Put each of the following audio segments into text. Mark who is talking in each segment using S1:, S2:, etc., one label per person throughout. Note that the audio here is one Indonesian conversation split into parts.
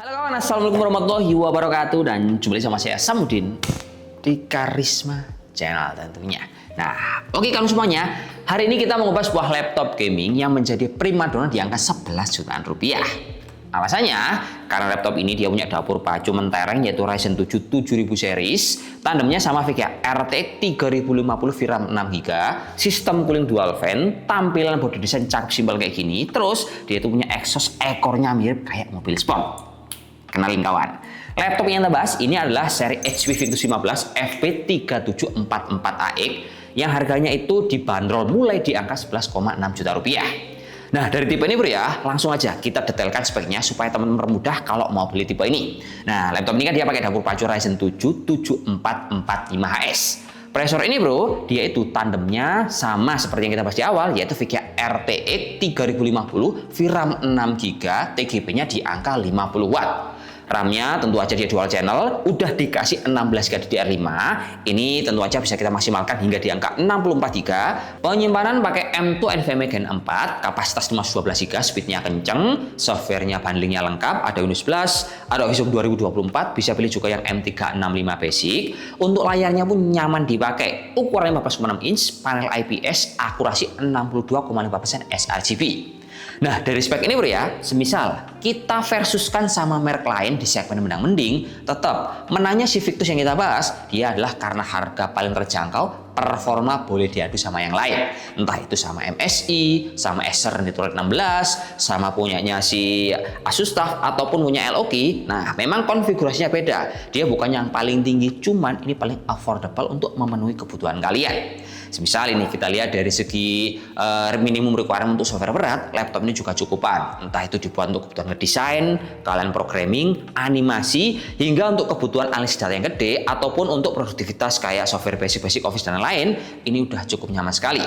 S1: Halo kawan, assalamualaikum warahmatullahi wabarakatuh. Dan jumpa lagi sama saya Samudin di Karisma Channel tentunya. Nah, oke kawan semuanya, hari ini kita mau ngebahas sebuah laptop gaming yang menjadi primadona di angka 11 jutaan rupiah. Alasannya, karena laptop ini dia punya dapur pacu mentereng yaitu Ryzen 7 7000 series, tandemnya sama VGA RTX 3050 VRAM 6GB, sistem cooling dual fan, tampilan body design cakep simpel kayak gini, terus dia itu punya exhaust ekornya mirip kayak mobil sport. Kenalin kawan, laptop yang kita bahas ini adalah seri HP Victus 15 FP3744AX yang harganya itu dibanderol mulai di angka 11,6 juta rupiah. Nah, dari tipe ini bro ya, langsung aja kita detailkan speknya supaya teman-teman bermudah kalau mau beli tipe ini. Nah, laptop ini kan dia pakai dapur pacu Ryzen 7 7445HS. Prosesor ini bro, dia itu tandemnya sama seperti yang kita bahas di awal, yaitu VGA RTX 3050 VRAM 6GB, TGP-nya di angka 50 watt. RAM-nya tentu aja dia dual channel, udah dikasih 16GB DDR5. Ini tentu aja bisa kita maksimalkan hingga di angka 64GB. Penyimpanan pakai M2 NVMe Gen 4, kapasitas 512GB, speednya kenceng, softwarenya bundlingnya lengkap, ada Windows 11, ada Office 2024, bisa pilih juga yang M365 Basic. Untuk layarnya pun nyaman dipakai, ukuran 15,6 inch, panel IPS, akurasi 62,5% sRGB. Nah, dari spek ini bro ya, semisal kita versuskan sama merek lain di segmen mending, tetap menangnya si Victus yang kita bahas, dia adalah karena harga paling terjangkau, performa boleh diadu sama yang lain. Entah itu sama MSI, sama Acer Nitronic 16, sama punyanya si Asus TUF, ataupun punya LOG. Nah, memang konfigurasinya beda. Dia bukan yang paling tinggi, cuman ini paling affordable untuk memenuhi kebutuhan kalian. Semisal ini kita lihat dari segi minimum requirement untuk software berat, laptop ini juga cukupan. Entah itu dibuat untuk kebutuhan ngedesain, kalian programming, animasi, hingga untuk kebutuhan analisis data yang gede, ataupun untuk produktivitas kayak software basic Office dan lain-lain, ini udah cukup nyaman sekali.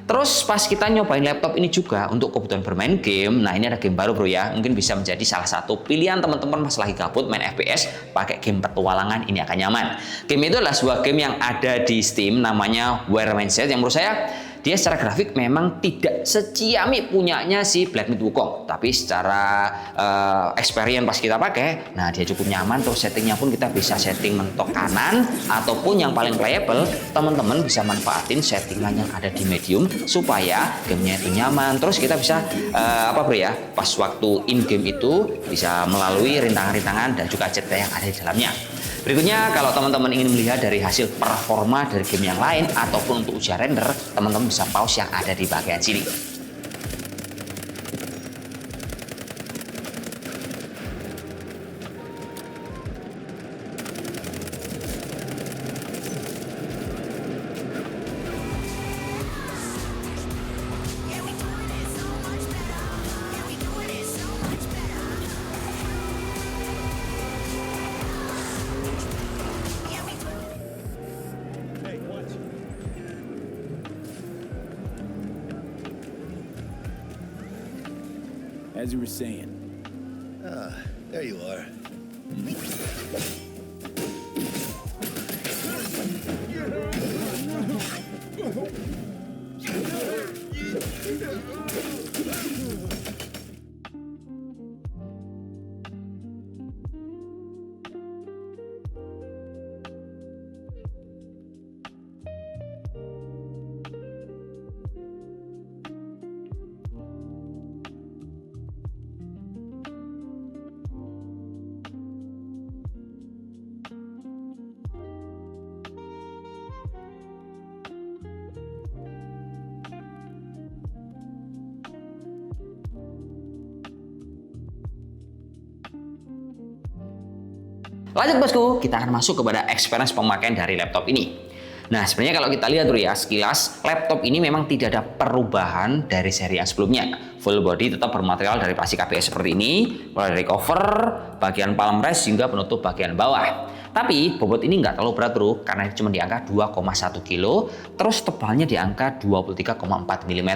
S1: Terus pas kita nyobain laptop ini juga untuk kebutuhan bermain game, nah ini ada game baru bro ya, mungkin bisa menjadi salah satu pilihan teman-teman pas lagi gabut main FPS, pakai game petualangan ini akan nyaman. Game itu adalah sebuah game yang ada di Steam, namanya War Mindset, yang menurut saya dia secara grafik memang tidak seciamik punyanya si Black Myth Wukong, tapi secara experience pas kita pakai, nah dia cukup nyaman. Terus settingnya pun kita bisa setting mentok kanan, ataupun yang paling playable teman-teman bisa manfaatin settingan yang ada di medium supaya gamenya itu nyaman. Terus kita bisa apa bro ya, pas waktu in game itu bisa melalui rintangan-rintangan dan juga cerita yang ada di dalamnya. Berikutnya, kalau teman-teman ingin melihat dari hasil performa dari game yang lain ataupun untuk uji render, teman-teman bisa pause yang ada di bagian sini.
S2: As you were saying.
S3: There you are.
S1: Lanjut bosku, kita akan masuk kepada experience pemakaian dari laptop ini. Nah, sebenarnya kalau kita lihat dulu ya sekilas, laptop ini memang tidak ada perubahan dari seri yang sebelumnya. Full body tetap bermaterial dari plastik ABS seperti ini, mulai dari cover, bagian palm rest hingga penutup bagian bawah. Tapi bobot ini nggak terlalu berat bro, karena cuma di angka 2,1 kg, terus tebalnya di angka 23,4 mm.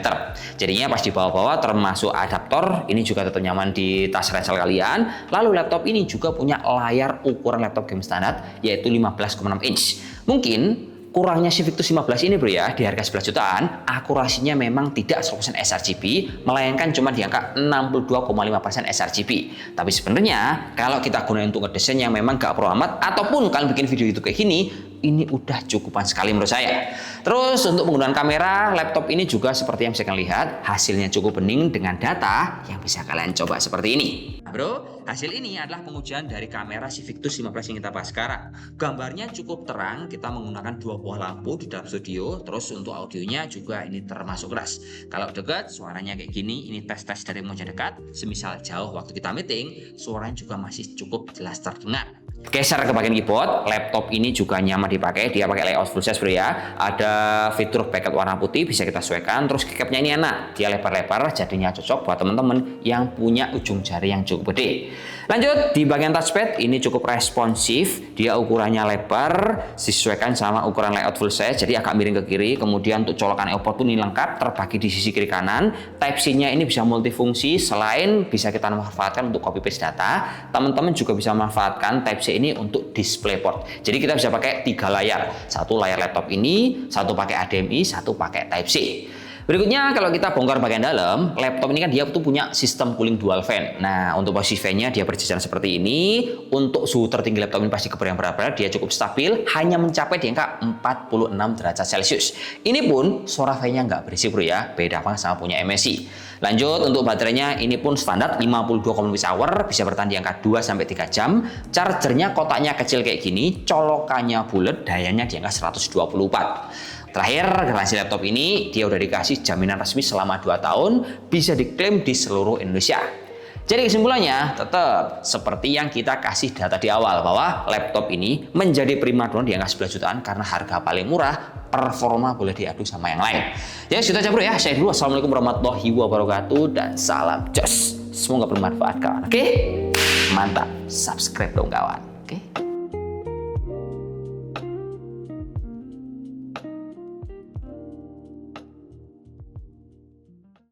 S1: Jadinya pas dibawa-bawa termasuk adaptor, ini juga tetap nyaman di tas ransel kalian. Lalu laptop ini juga punya layar ukuran laptop game standar, yaitu 15,6 inch. Mungkin kurangnya si Victus 15 ini bro ya, di harga 11 jutaan, akurasinya memang tidak 100% sRGB, melainkan cuma di angka 62,5% sRGB. Tapi sebenarnya kalau kita gunain untuk ngedesain yang memang gak pro amat, ataupun kalian bikin video itu kayak gini, ini udah cukupan sekali menurut saya. Terus untuk penggunaan kamera, laptop ini juga seperti yang bisa kalian lihat, hasilnya cukup bening dengan data yang bisa kalian coba seperti ini. Nah, bro, hasil ini adalah pengujian dari kamera si Victus 15 yang kita bahas sekarang. Gambarnya cukup terang, kita menggunakan 2 buah lampu di dalam studio. Terus untuk audionya juga ini termasuk keras. Kalau dekat, suaranya kayak gini, ini tes-tes dari menguji dekat. Semisal jauh waktu kita meeting, suaranya juga masih cukup jelas terdengar. Geser ke bagian keyboard, laptop ini juga nyaman dipakai, dia pakai layout full size bro ya. Ada fitur backlight warna putih, bisa kita sesuaikan. Terus keycapnya ini enak, dia lebar-lebar, jadinya cocok buat teman-teman yang punya ujung jari yang cukup gede. Lanjut, di bagian touchpad ini cukup responsif, dia ukurannya lebar, disesuaikan sama ukuran layout full size, jadi agak miring ke kiri. Kemudian untuk colokan earpod pun ini lengkap, terbagi di sisi kiri kanan. Type-C-nya ini bisa multifungsi, selain bisa kita manfaatkan untuk copy paste data, teman-teman juga bisa manfaatkan Type-C ini untuk DisplayPort. Jadi kita bisa pakai 3 layar, satu layar laptop ini, satu pakai HDMI, satu pakai Type-C. Berikutnya kalau kita bongkar bagian dalam, laptop ini kan dia tuh punya sistem cooling dual fan. Nah, untuk posisi fan-nya dia berjajar seperti ini. Untuk suhu tertinggi laptop ini pasti kebayang berapa, dia cukup stabil, hanya mencapai di angka 46 derajat Celcius. Ini pun suara fan-nya nggak berisik bro ya, beda banget sama punya MSI. Lanjut, untuk baterainya ini pun standar 52,5 mAh, bisa bertahan di angka 2-3 jam. Chargernya kotaknya kecil kayak gini, colokannya bulat, dayanya di angka 120 watt. Terakhir, garansi laptop ini dia udah dikasih jaminan resmi selama 2 tahun, bisa diklaim di seluruh Indonesia. Jadi kesimpulannya tetap seperti yang kita kasih data di awal, bahwa laptop ini menjadi primadona di angka 11 jutaan karena harga paling murah, performa boleh diadu sama yang lain. Jadi segitu aja bro ya, saya dulu. Assalamualaikum warahmatullahi wabarakatuh dan salam jos. Semoga bermanfaat kawan. Oke, mantap. Subscribe dong kawan. Oke.